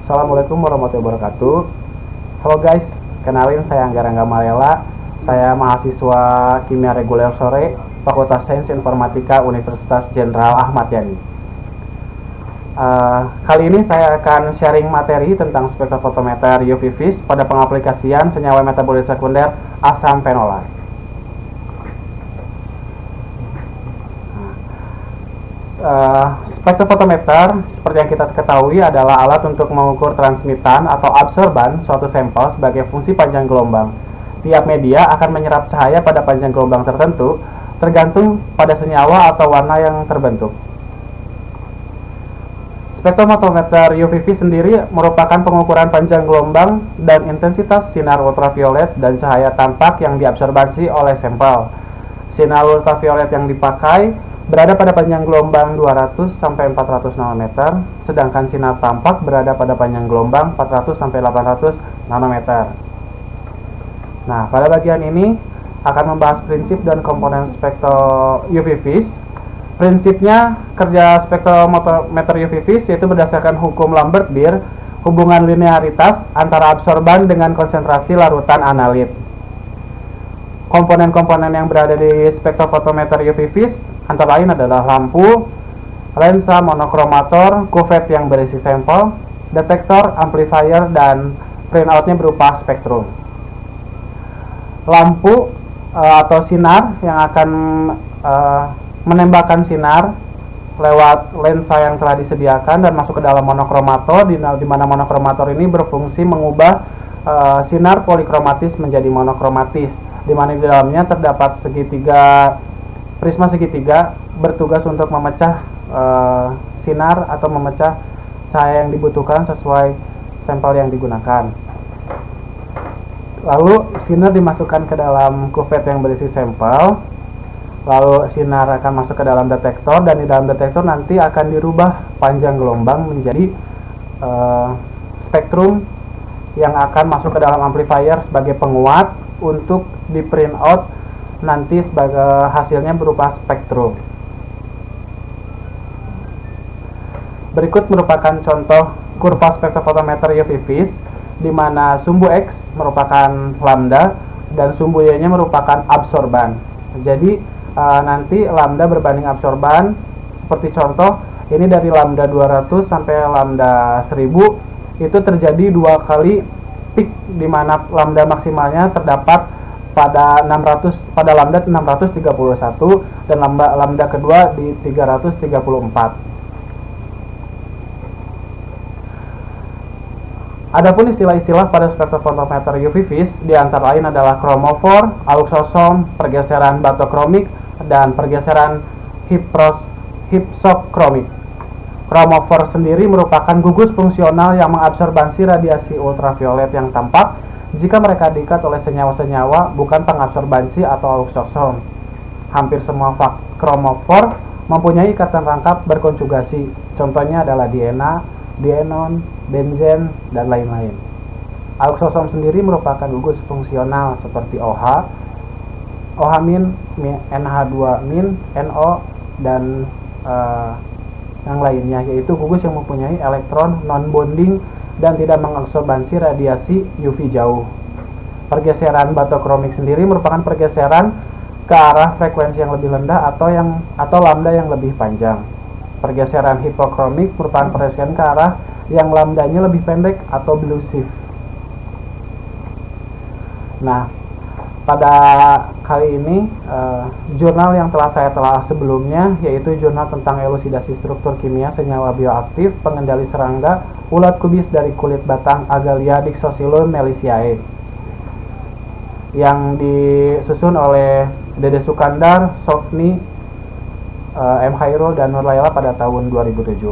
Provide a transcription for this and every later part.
Assalamualaikum warahmatullahi wabarakatuh. Halo guys, kenalin saya Angga Rangga Malela. Saya mahasiswa Kimia Reguler Sore, Fakultas Sains Informatika Universitas Jenderal Ahmad Yani. Kali ini saya akan sharing materi tentang spektrofotometer UV vis pada pengaplikasian senyawa metabolit sekunder asam fenolat. Spektrofotometer seperti yang kita ketahui adalah alat untuk mengukur transmitan atau absorban suatu sampel sebagai fungsi panjang gelombang. Tiap media akan menyerap cahaya pada panjang gelombang tertentu tergantung pada senyawa atau warna yang terbentuk. Spektrofotometer UV vis sendiri merupakan pengukuran panjang gelombang dan intensitas sinar ultraviolet dan cahaya tampak yang diabsorbasi oleh sampel. Sinar ultraviolet yang dipakai berada pada panjang gelombang 200 sampai 400 nanometer, sedangkan sinar tampak berada pada panjang gelombang 400 sampai 800 nanometer. Nah, pada bagian ini akan membahas prinsip dan komponen spektro UV vis. Prinsipnya kerja spektrometer UV vis yaitu berdasarkan hukum Lambert-Beer, hubungan linearitas antara absorban dengan konsentrasi larutan analit. Komponen-komponen yang berada di spektrofotometer UV vis antara lain adalah lampu, lensa monokromator, kuvet yang berisi sampel, detektor, amplifier, dan printoutnya berupa spektrum. Lampu atau sinar yang akan menembakkan sinar lewat lensa yang telah disediakan dan masuk ke dalam monokromator, di mana monokromator ini berfungsi mengubah sinar polikromatis menjadi monokromatis, di mana di dalamnya terdapat prisma segitiga bertugas untuk memecah sinar atau memecah cahaya yang dibutuhkan sesuai sampel yang digunakan. Lalu sinar dimasukkan ke dalam kuvet yang berisi sampel. Lalu sinar akan masuk ke dalam detektor, dan di dalam detektor nanti akan dirubah panjang gelombang menjadi spektrum yang akan masuk ke dalam amplifier sebagai penguat untuk di print out nanti sebagai hasilnya berupa spektrum. Berikut merupakan contoh kurva spektrofotometer UV vis, di mana sumbu X merupakan lambda dan sumbu Y-nya merupakan absorban. Jadi nanti lambda berbanding absorban, seperti contoh ini dari lambda 200 sampai lambda 1000 itu terjadi dua kali peak, di mana lambda maksimalnya terdapat pada lambda 631 dan lambda kedua di 334. Adapun istilah-istilah pada spektrofotometer UV vis di antara lain adalah chromophore, auxosom, pergeseran batokromik, dan pergeseran hypsokromik. Chromophore sendiri merupakan gugus fungsional yang mengabsorbasi radiasi ultraviolet yang tampak jika mereka diikat oleh senyawa-senyawa bukan pengabsorbansi atau auxosom. Hampir semua chromophore mempunyai ikatan rangkap berkonjugasi. Contohnya adalah DNA, dienon, benzen, dan lain-lain. Auxosom sendiri merupakan gugus fungsional seperti OH, OH-, NH2-, NO, dan yang lainnya, yaitu gugus yang mempunyai elektron non-bonding dan tidak mengabsorbansi radiasi UV jauh. Pergeseran batokromik sendiri merupakan pergeseran ke arah frekuensi yang lebih rendah atau lambda yang lebih panjang. Pergeseran hipokromik merupakan pergeseran ke arah yang lambdanya lebih pendek atau blue shift. Nah, pada kali ini jurnal yang telah saya telah sebelumnya, yaitu jurnal tentang elusidasi struktur kimia senyawa bioaktif pengendali serangga ulat kubis dari kulit batang Agalia Dixosilum melisiae, yang disusun oleh Dede Sukandar, Sofni, M. Khairul, dan Nur Laila pada tahun 2007.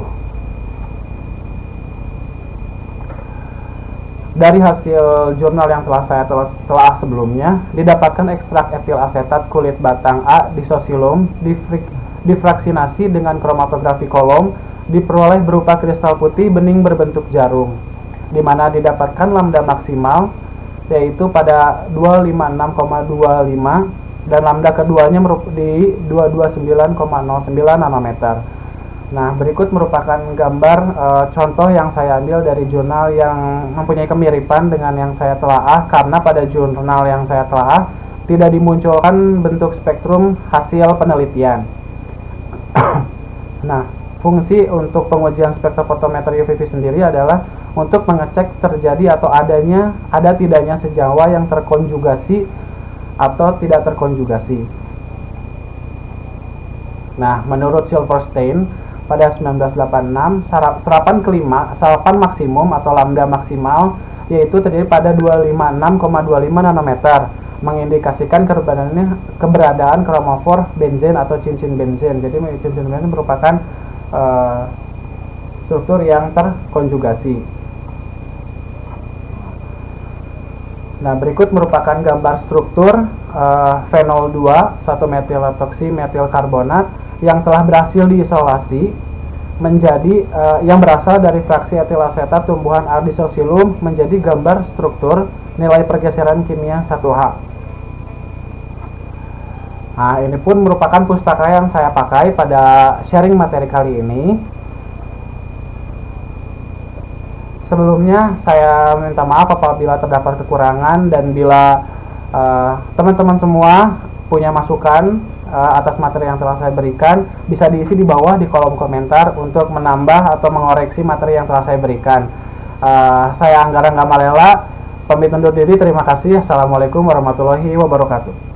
Dari hasil jurnal yang saya telah sebelumnya, didapatkan ekstrak etil asetat kulit batang A Dixosilum difraksinasi dengan kromatografi kolom diperoleh berupa kristal putih bening berbentuk jarum, di mana didapatkan lambda maksimal yaitu pada 256,25 dan lambda keduanya di 229,09 nanometer. Nah, berikut merupakan gambar contoh yang saya ambil dari jurnal yang mempunyai kemiripan dengan yang saya telaah, karena pada jurnal yang saya telaah tidak dimunculkan bentuk spektrum hasil penelitian. Nah, fungsi untuk pengujian spektrofotometer UVV sendiri adalah untuk mengecek terjadi atau ada tidaknya senyawa yang terkonjugasi atau tidak terkonjugasi. Nah, menurut Silverstein pada 1986, serapan maksimum atau lambda maksimal yaitu terdiri pada 256,25 nanometer, mengindikasikan keberadaan kromofor benzen atau cincin benzen. Jadi cincin benzen merupakan struktur yang terkonjugasi. Nah, berikut merupakan gambar struktur fenol 2, 1-metiletoksi metil karbonat yang telah berhasil diisolasi menjadi yang berasal dari fraksi etilasetat tumbuhan Ardisocillum menjadi gambar struktur nilai pergeseran kimia 1H. Nah, ini pun merupakan pustaka yang saya pakai pada sharing materi kali ini. Sebelumnya saya minta maaf apabila terdapat kekurangan, dan bila teman-teman semua punya masukan atas materi yang telah saya berikan, bisa diisi di bawah di kolom komentar untuk menambah atau mengoreksi materi yang telah saya berikan. Saya Anggara Gamalela, pamit undur diri. Terima kasih. Assalamualaikum warahmatullahi wabarakatuh.